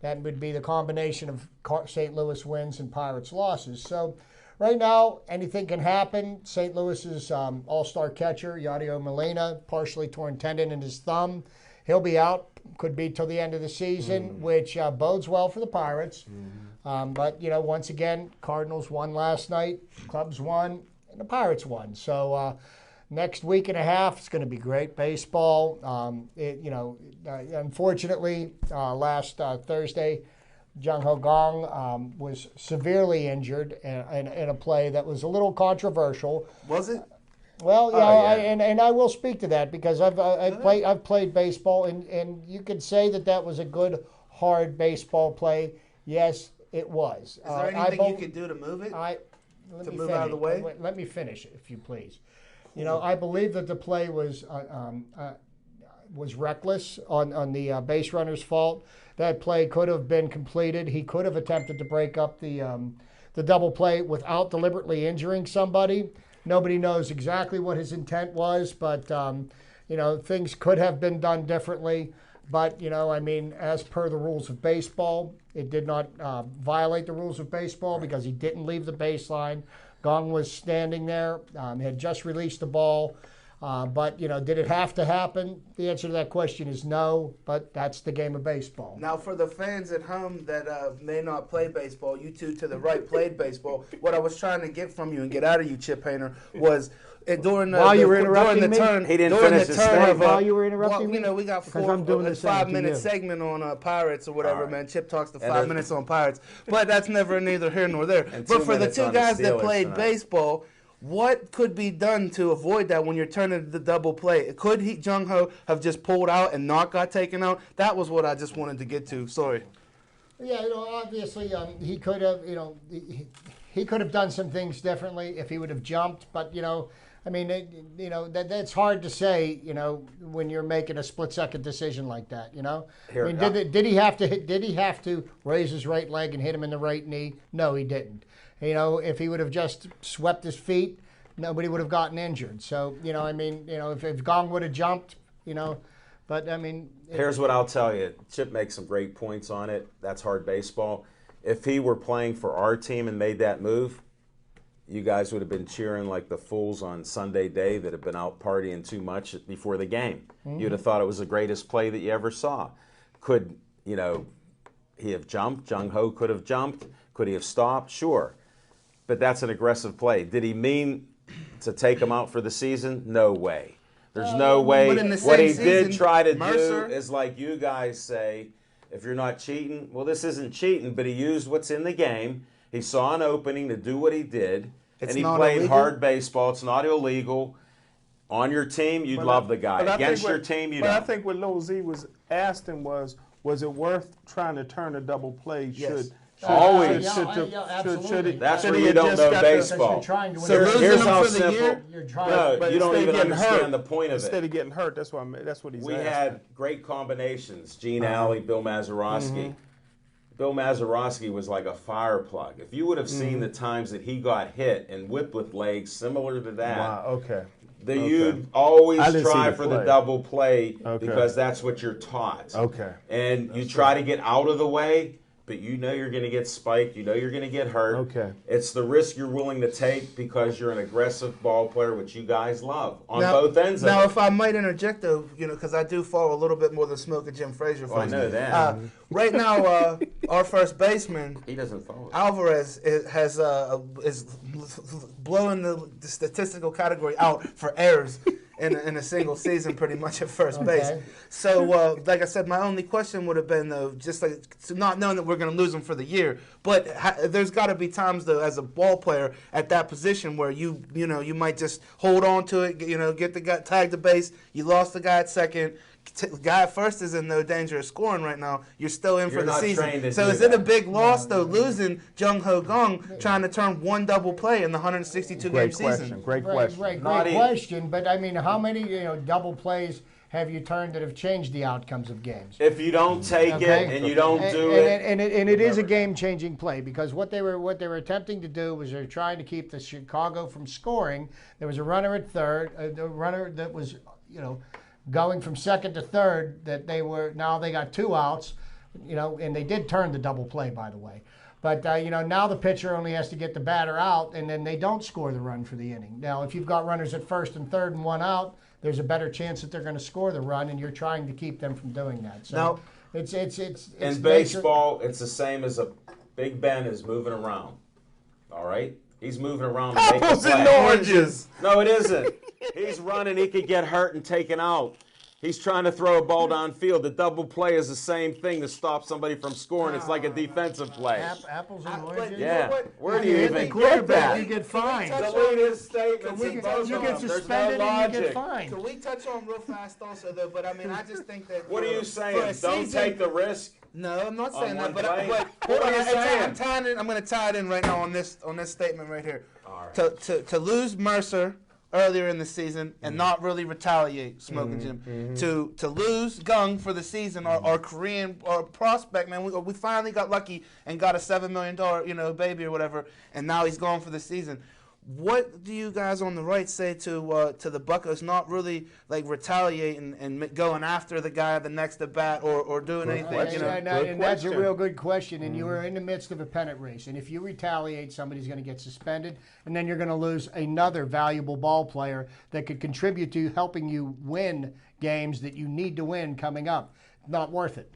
That would be the combination of St. Louis wins and Pirates losses. So right now, anything can happen. St. Louis's all-star catcher, Yadier Molina, partially torn tendon in his thumb. He'll be out, could be till the end of the season, which bodes well for the Pirates. But, once again, Cardinals won last night, Cubs won, and the Pirates won. So next week and a half, it's going to be great baseball. Unfortunately, last Thursday, Jung Ho Gong was severely injured in a play that was a little controversial. Was it? Well, yeah. and I will speak to that because I've played baseball, and you could say that was a good, hard baseball play. Yes, it was. Is there anything you could do to move it? Let To me move finish. out of the way? Let me finish, if you please. I believe that the play was reckless on the base runner's fault. That play could have been completed. He could have attempted to break up the double play without deliberately injuring somebody. Nobody knows exactly what his intent was, but things could have been done differently. But as per the rules of baseball, it did not violate the rules of baseball because he didn't leave the baseline. Gong was standing there, had just released the ball. But did it have to happen? The answer to that question is no, but that's the game of baseball. Now, for the fans at home that may not play baseball, you two to the right played baseball. What I was trying to get from you and get out of you, Chip Hayner, was during the While you were interrupting during the me? turn. He didn't during finish the his turn statement. of, While you were interrupting me? we got Because I'm doing the same to 5-minute you. segment on Pirates or whatever, All right. man. Chip talks to And 5 minutes on Pirates, but that's never neither here nor there. And But 2 for the minutes two on the guys that Steelers played tonight. baseball, what could be done to avoid that when you're turning the double play? Could Jung Ho have just pulled out and not got taken out? That was what I just wanted to get to. Sorry. Yeah, obviously he could have, he could have done some things differently if he would have jumped. But that's hard to say, when you're making a split-second decision like that. Here, Did he have to raise his right leg and hit him in the right knee? No, he didn't. If he would have just swept his feet, nobody would have gotten injured. So, if Gong would have jumped, but Here's what I'll tell you. Chip makes some great points on it. That's hard baseball. If he were playing for our team and made that move, you guys would have been cheering like the fools on Sunday day that have been out partying too much before the game. You'd have thought it was the greatest play that you ever saw. Could, he have jumped? Jung Ho could have jumped. Could he have stopped? Sure. But that's an aggressive play. Did he mean to take him out for the season? No way. There's no way. but in the What same he did season, try to Mercer- do is like you guys say, if you're not cheating, well, this isn't cheating, but he used what's in the game. He saw an opening to do what he did, It's and he not played illegal? hard baseball. It's not illegal. On your team, you'd love the guy. But I Against think your what- team, you But don't. I think what Lil Z was asking was it worth trying to turn a double play? Yes. Always. absolutely. That's should where he you have don't just know got the- baseball. You're trying to So win. losing Here's him how for the simple. year? You're trying. No, But you don't instead of even getting understand hurt- the point of Instead it. of getting hurt, that's what he's We asking. had great combinations. Gene Alley, Bill Mazeroski. Bill Mazeroski was like a fire plug. If you would have seen the times that he got hit and whipped with legs similar to that, Wow. Okay. you'd always I didn't try see the for the play. double play Okay. because that's what you're taught. Okay. And you try to get out of the way, but you know you're going to get spiked. You know you're going to get hurt. Okay. It's the risk you're willing to take because you're an aggressive ball player, which you guys love on Now- both ends of Now, it. if I might interject, though, because I do follow a little bit more than Smoke and Jim Frazier. Oh, I folks. know that. Right now, our first baseman, He doesn't follow. Alvarez, is blowing the statistical category out for errors in a single season, pretty much at first base. Okay. So, like I said, my only question would have been, though, just like not knowing that we're going to lose him for the year, but there's got to be times, though, as a ball player at that position where you might just hold on to it, get the guy, tag the base, you lost the guy at second, guy at first is in no danger of scoring right now. You're still in You're for the not season. trained to So do is it a that. big loss though, losing Jung Ho Gong, trying to turn one double play in the 162 game season? Great question. Great Not even- question. But I mean, how many double plays have you turned that have changed the outcomes of games? If you don't take Okay. it and you don't do and it, and it is a game-changing play, because what they were attempting to do was they're trying to keep the Chicago from scoring. There was a runner at third, the runner that was going from second to third. That now they got 2 outs, and they did turn the double play, by the way. But now the pitcher only has to get the batter out, and then they don't score the run for the inning. Now, if you've got runners at first and third and 1 out, there's a better chance that they're going to score the run, and you're trying to keep them from doing that. So Now, it's in baseball, it's the same as Big Ben is moving around. All right? He's moving around to make a Apples play. and oranges. No, it isn't. He's running. He could get hurt and taken out. He's trying to throw a ball downfield. The double play is the same thing to stop somebody from scoring. It's like a defensive play. Apples and but oranges. you know Yeah. what? Where do You you hit even the get quarterback, that? you get fined. Delete his statements You in both get of them. There's no suspended and you get logic. fined. Can we touch on real fast also though? But I mean, I just think that. What are you for saying? a Don't season- take the risk? No, I'm not saying on that. But one play? but What hold are on, you saying? I'm going to tie it in right now on this statement right here. All right. To lose Mercer earlier in the season and not really retaliate, Smoking Jim. To lose Gung for the season, our Korean prospect, man, we finally got lucky and got a $7 million baby or whatever, and now he's gone for the season. What do you guys on the right say to the Buccos not really like retaliating and going after the guy the next at bat or doing anything? And that's a question. real good question. And you are in the midst of a pennant race. And if you retaliate, somebody's going to get suspended, and then you're going to lose another valuable ball player that could contribute to helping you win games that you need to win coming up. Not worth it.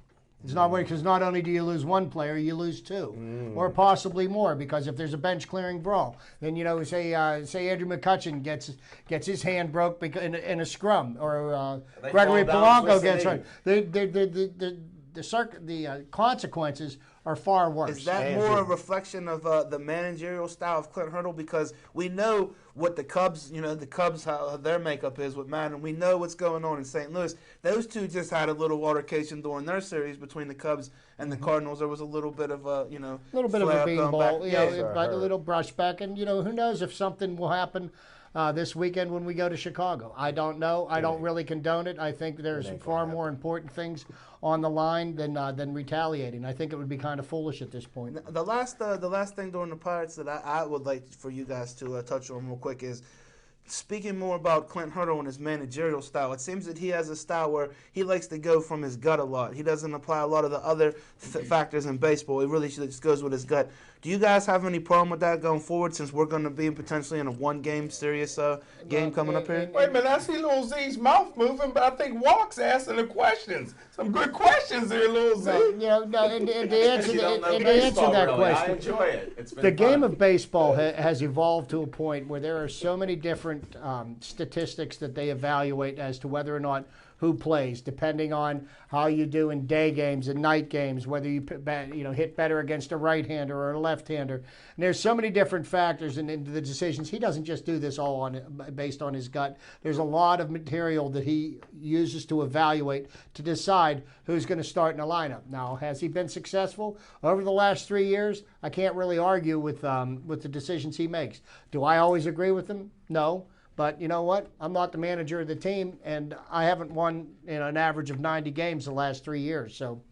It's not worth it, because not only do you lose one player, you lose 2, or possibly more. Because if there's a bench clearing brawl, then say Andrew McCutcheon gets his hand broke in a scrum, or They Gregory fall down, Polanco twist gets the hurt. The consequences are far worse. Is that more a reflection of the managerial style of Clint Hurdle? Because we know what the Cubs, how their makeup is with Madden. We know what's going on in St. Louis. Those two just had a little altercation during their series between the Cubs and the Cardinals. There was a little bit of a, little bit of a flare-up beanball, going back. but a little brushback, and who knows if something will happen this weekend when we go to Chicago. I don't know. I don't really condone it. I think there's far more important things on the line than retaliating. I think it would be kind of foolish at this point. The last thing during the Pirates that I would like for you guys to touch on real quick is speaking more about Clint Hurdle and his managerial style. It seems that he has a style where he likes to go from his gut a lot. He doesn't apply a lot of the other factors in baseball. He really just goes with his gut. Do you guys have any problem with that going forward, since we're going to be potentially in a one-game serious game coming up here? Wait a minute, I see Lil Z's mouth moving, but I think Walk's asking the questions. Some good questions there, Lil Z. And to answer You don't know that baseball, really. I question, enjoy it. It's been the game fun. of baseball has evolved to a point where there are so many different statistics that they evaluate as to whether or not who plays, depending on how you do in day games and night games, whether you hit better against a right-hander or a left-hander. And there's so many different factors into the decisions. He doesn't just do this all based on his gut. There's a lot of material that he uses to evaluate to decide who's going to start in a lineup. Now, has he been successful over the last 3 years? I can't really argue with the decisions he makes. Do I always agree with him? No. But you know what? I'm not the manager of the team, and I haven't won an average of 90 games the last 3 years. So,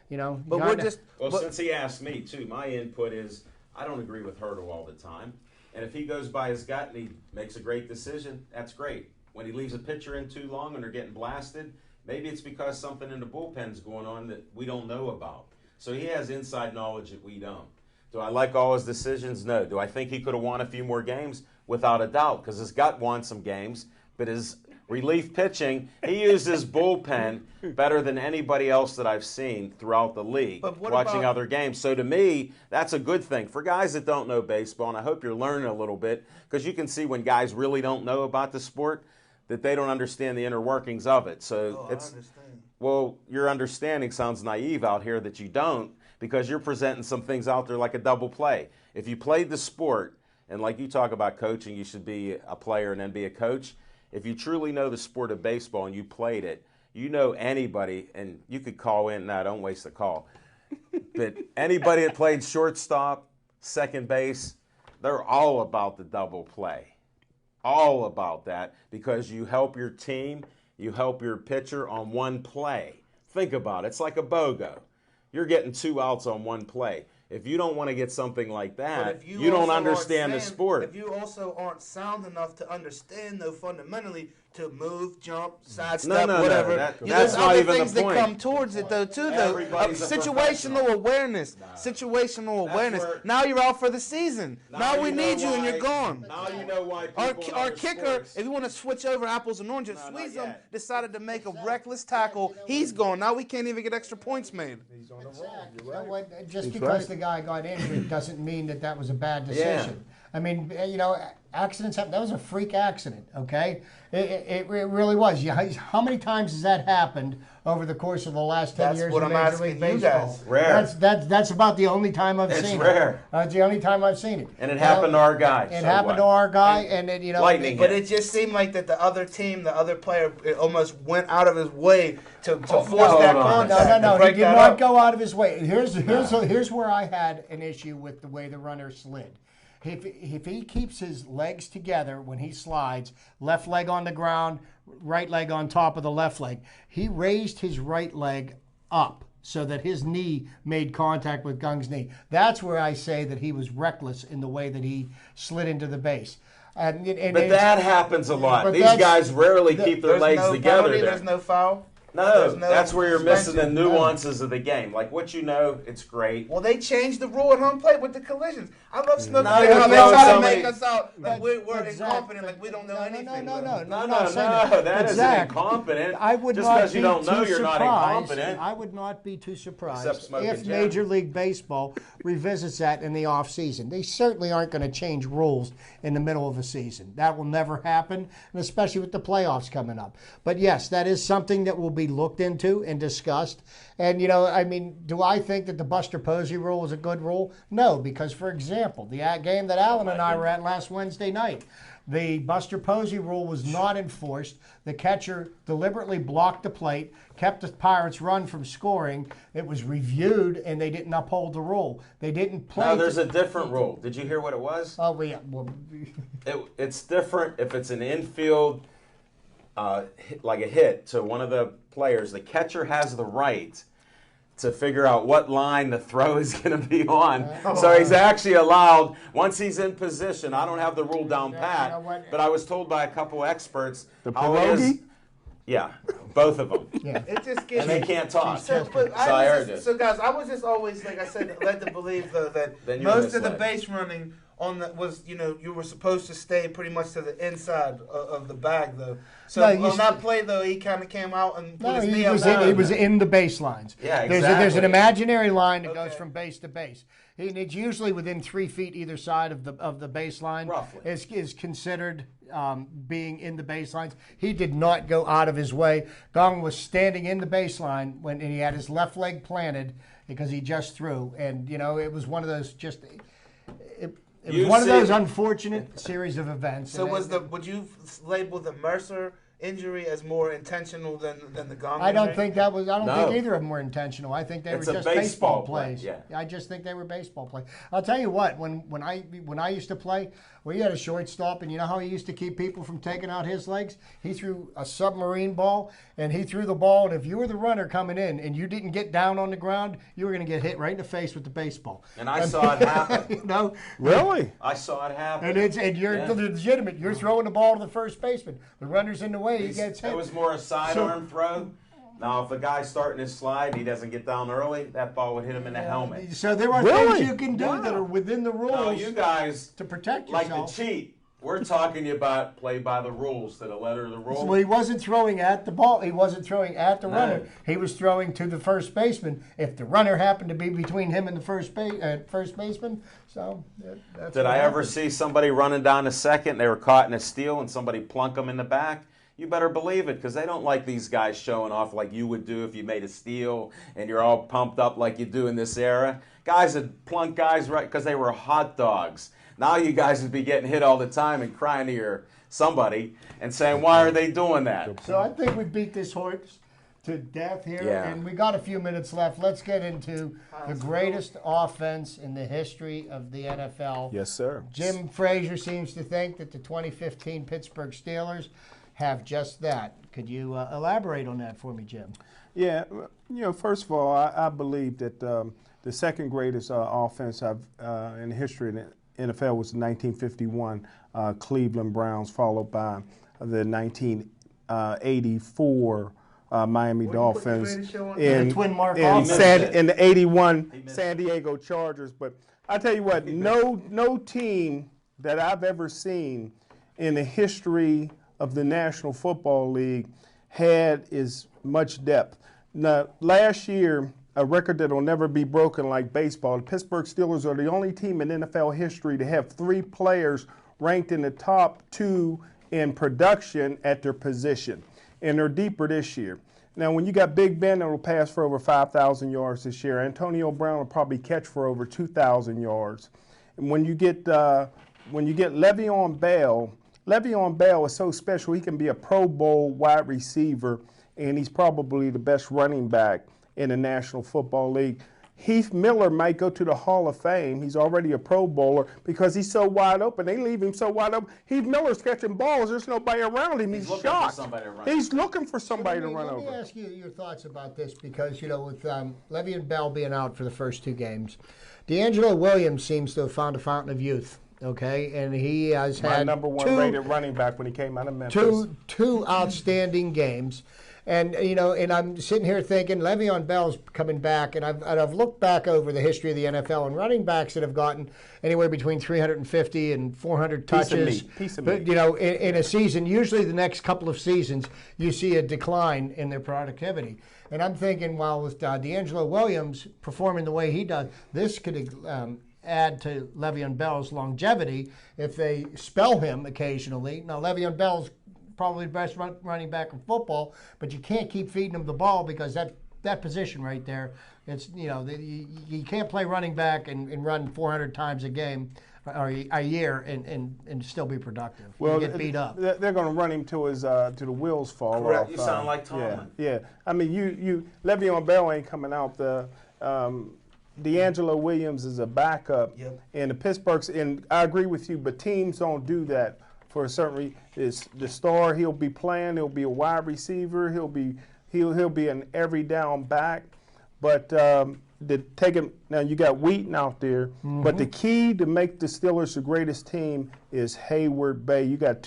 But we're just Well, since he asked me too, my input is I don't agree with Hurdle all the time. And if he goes by his gut and he makes a great decision, that's great. When he leaves a pitcher in too long and they're getting blasted, maybe it's because something in the bullpen's going on that we don't know about. So he has inside knowledge that we don't. Do I like all his decisions? No. Do I think he could have won a few more games? Without a doubt, because his gut won some games, but his relief pitching, he used his bullpen better than anybody else that I've seen throughout the league, But what watching about- other games. So to me, that's a good thing. For guys that don't know baseball, and I hope you're learning a little bit, because you can see when guys really don't know about the sport, that they don't understand the inner workings of it. So I it's, understand. well, your understanding sounds naive out here that you don't, because you're presenting some things out there like a double play. If you played the sport, and like you talk about coaching, you should be a player and then be a coach. If you truly know the sport of baseball and you played it, You know anybody, and you could call in. No, don't waste the call. But anybody that played shortstop, second base, they're all about the double play. All about that, because you help your team, you help your pitcher on one play. Think about it. It's like a BOGO. You're getting 2 outs on one play. If you don't want to get something like that, you don't understand the sport. If you also aren't sound enough to understand, though, fundamentally, to move, jump, sidestep, No. whatever. That's there's not other even things the that point. come towards it, though, too, though. Everybody's a Situational professional. awareness. Situational awareness. where- Now you're out for the season. Now we you know need you, and you're why- gone. Now you know why people in Our other kicker, sports- if you want to switch over apples and oranges, No, not Sweezum yet. decided to make a reckless tackle. He's gone. Now we can't even get extra points made. He's on the roll. You You're know right. what, just He's because right. the guy got injured doesn't mean that that was a bad decision. I mean, accidents happen. That was a freak accident, okay? It really was. How many times has that happened over the course of the last 10 That's years what of I'm Major asking League you Baseball? guys. Rare. That's about the only time I've It's seen rare. it. That's the only time I've seen it. And it happened to our guy. It so happened what? to our guy, and it, Lightning But hit. it just seemed like that the other team, the other player, it almost went out of his way to force no, that no, no. contact. No, to he break did that not up. go out of his way. Here's where I had an issue with the way the runner slid. If he keeps his legs together when he slides, left leg on the ground, right leg on top of the left leg, he raised his right leg up so that his knee made contact with Gung's knee. That's where I say that he was reckless in the way that he slid into the base. And But that happens a lot. But These that's- guys rarely keep their There's legs no together. penalty, there. there's no foul. No, there's no that's where you're missing the suspension. nuances of the game. Like what you know, it's great. Well, they changed the rule at home plate with the collisions. I love Snooker. No, how you're they throwing try to somebody- make us out like we're Exactly. incompetent, like we don't know anything. No. No, I'm no, not saying no. That isn't Zach, incompetent. I would Just not because you be don't know, too you're not surprised. incompetent. I would not be too Except surprised Smoking if Jim. Major League Baseball revisits that in the off season. They certainly aren't going to change rules in the middle of a season. That will never happen, and especially with the playoffs coming up. But yes, that is something that will be looked into and discussed. And, I mean, do I think that the Buster Posey rule is a good rule? No, because, for example, the game that Alan and I were at last Wednesday night, the Buster Posey rule was not enforced. The catcher deliberately blocked the plate, kept the Pirates' run from scoring. It was reviewed, and they didn't uphold the rule. They didn't play. No, there's a different rule. Did you hear what it was? Oh, well, It's different if it's an infield, like a hit to one of the players. The catcher has the right to figure out what line the throw is going to be on. So he's actually allowed, once he's in position, I don't have the rule down pat, you know what? but I was told by a couple experts The how it is. pierogi? Yeah, both of them. yeah. It just gives And they me- can't talk. So, but So I I heard was this. just, so guys, I was just always, like I said, led to believe though that Then you were most of the misled. base running on the was you were supposed to stay pretty much to the inside of the bag though. So No, you on that st- play though, he kind of came out and put No, his knee he up. was in the baselines. Yeah, There's an exactly. imaginary line that goes Okay. from base to base. And it's usually within 3 feet either side of the baseline. Roughly. Is considered being in the baselines. He did not go out of his way. Gong was standing in the baseline and he had his left leg planted because he just threw. And it was one of those it was You one of see- those unfortunate series of events. So And would you label the Mercer injury as more intentional than the Gong I don't injury? think that was. I don't No. think either of them were intentional. I think they It's were a just baseball baseball play, plays. yeah. I just think they were baseball plays. I'll tell you what. When I used to play, we had a shortstop, and you know how he used to keep people from taking out his legs? He threw a submarine ball, and he threw the ball. And if you were the runner coming in, and you didn't get down on the ground, you were going to get hit right in the face with the baseball. And I saw it happen. Really? I saw it happen. And you're Yeah. legitimate. You're throwing the ball to the first baseman. The runner's in the way. He gets hit. It was more a sidearm throw. Now, if a guy's starting his slide and he doesn't get down early, that ball would hit him in the helmet. So there are Really? things you can do that are within the rules No, you guys to protect like yourself. to cheat. We're talking about play by the rules, to the letter of the rule. Well, he wasn't throwing at the ball. He wasn't throwing at the runner. He was throwing to the first baseman. If the runner happened to be between him and the first baseman, so that's. Did what I ever happened. see somebody running down to second? They were caught in a steal and somebody plunk them in the back. You better believe it, because they don't like these guys showing off like you would do if you made a steal and you're all pumped up like you do in this era. Guys would plunk guys right because they were hot dogs. Now you guys would be getting hit all the time and crying to somebody and saying, why are they doing that? So I think we beat this horse to death here, Yeah. and we got a few minutes left. Let's get into the greatest offense in the history of the NFL. Yes, sir. Jim Frazier seems to think that the 2015 Pittsburgh Steelers have just that. Could you elaborate on that for me, Jim? Yeah, first of all, I believe that the second greatest offense in the history of the NFL was the 1951 Cleveland Browns, followed by the 1984 Miami Dolphins, The twin mark in offense. in the 81 San Diego Chargers. But I tell you what, no team that I've ever seen in the history of the National Football League had as much depth. Now, last year, a record that will never be broken like baseball, the Pittsburgh Steelers are the only team in NFL history to have 3 players ranked in the top 2 in production at their position. And they're deeper this year. Now, when you got Big Ben that will pass for over 5,000 yards this year, Antonio Brown will probably catch for over 2,000 yards. And when you get Le'Veon Bell is so special. He can be a Pro Bowl wide receiver, and he's probably the best running back in the National Football League. Heath Miller might go to the Hall of Fame. He's already a Pro Bowler because he's so wide open. They leave him so wide open. Heath Miller's catching balls. There's nobody around him. He's shocked. He's looking for somebody to run over. Let me ask you your thoughts about this because, with Le'Veon Bell being out for the first 2 games, D'Angelo Williams seems to have found a fountain of youth. Okay, and he has My had number 1 rated running back when he came out of Memphis. two outstanding games. And and I'm sitting here thinking Le'Veon Bell's coming back, and I've looked back over the history of the NFL and running backs that have gotten anywhere between 350 and 400 touches. Piece of but meat. in a season, usually the next couple of seasons, you see a decline in their productivity. And I'm thinking, well, with D'Angelo Williams performing the way he does, this could add to Le'Veon Bell's longevity if they spell him occasionally. Now, Le'Veon Bell's probably the best running back in football, but you can't keep feeding him the ball because that position right there, it's you can't play running back and run 400 times a game or a year and still be productive. Well, you get beat up. They're going to run him to the wheels fall Correct. off. You sound like Tomlin. Yeah. I mean, Le'Veon Bell ain't coming out. D'Angelo Williams is a backup, and the Pittsburgh's. And I agree with you, but teams don't do that for a certain reason. Is the star? He'll be playing. He'll be a wide receiver. He'll be an every down back. But now you got Wheaton out there. But the key to make the Steelers the greatest team is Heyward-Bey. You got a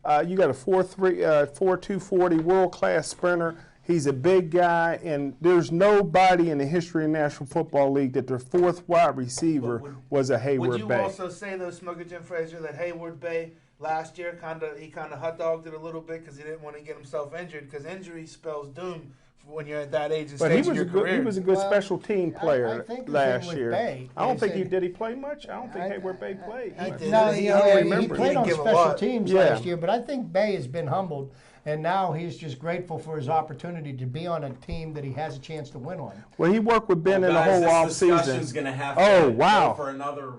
4.2 40 world class sprinter. He's a big guy, and there's nobody in the history of the National Football League that their 4th wide receiver was a Heyward-Bey. Would you also say, though, Smoker Jim Frazier, that Heyward-Bey last year kind of hot dogged it a little bit because he didn't want to get himself injured because injury spells doom when you're at that age and stage of your career. He was a good special team player I think the last thing with year. Bey I don't is think that- did he play much? I don't think Heyward-Bey played. He much. did. No, He he remember. played He on didn't give a special lot. teams Yeah. last year, but I think Bey has been humbled, and now he's just grateful for his opportunity to be on a team that he has a chance to win on. Well, he worked with Ben in the whole off Discussion's season. going to have Oh, to wow. go for another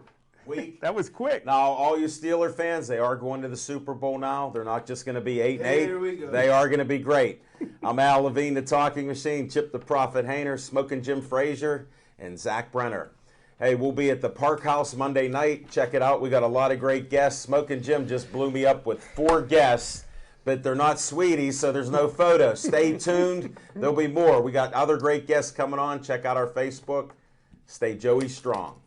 week. That was quick. Now, all you Steeler fans, they are going to the Super Bowl now. They're not just going to be 8-8. Here we go. They are going to be great. I'm Al Levine, the Talking Machine, Chip the Prophet Hayner, Smoking Jim Frazier, and Zach Brenner. Hey, we'll be at the Park House Monday night. Check it out. We got a lot of great guests. Smoking Jim just blew me up with 4 guests, but they're not sweeties, so there's no photo. Stay tuned. There'll be more. We got other great guests coming on. Check out our Facebook. Stay Joey strong.